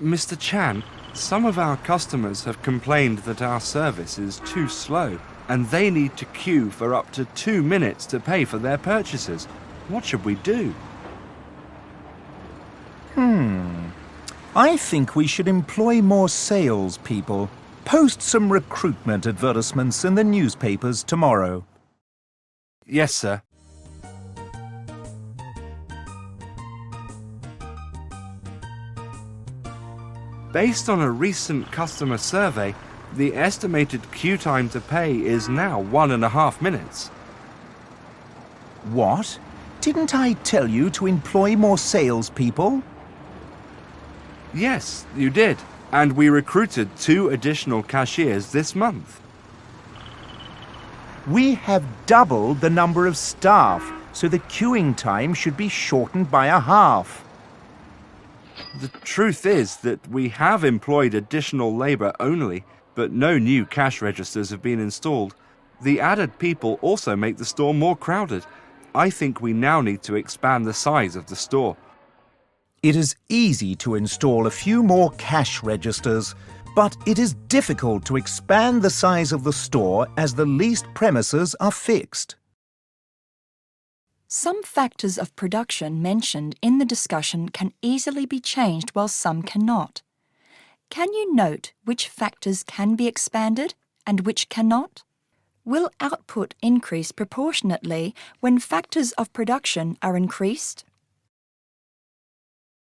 Mr. Chan, some of our customers have complained that our service is too slow, and they need to queue for up to 2 minutes to pay for their purchases. What should we do? I think we should employ more salespeople. Post some recruitment advertisements in the newspapers tomorrow. Yes, sir. Based on a recent customer survey, the estimated queue time to pay is now 1.5 minutes. What? Didn't I tell you to employ more salespeople? Yes, you did. And we recruited 2 additional cashiers this month. We have doubled the number of staff, so the queuing time should be shortened by a half. The truth is that we have employed additional labour only, but no new cash registers have been installed. The added people also make the store more crowded. I think we now need to expand the size of the store. It is easy to install a few more cash registers, but it is difficult to expand the size of the store as the leased premises are fixed. Some factors of production mentioned in the discussion can easily be changed while some cannot. Can you note which factors can be expanded and which cannot? Will output increase proportionately when factors of production are increased?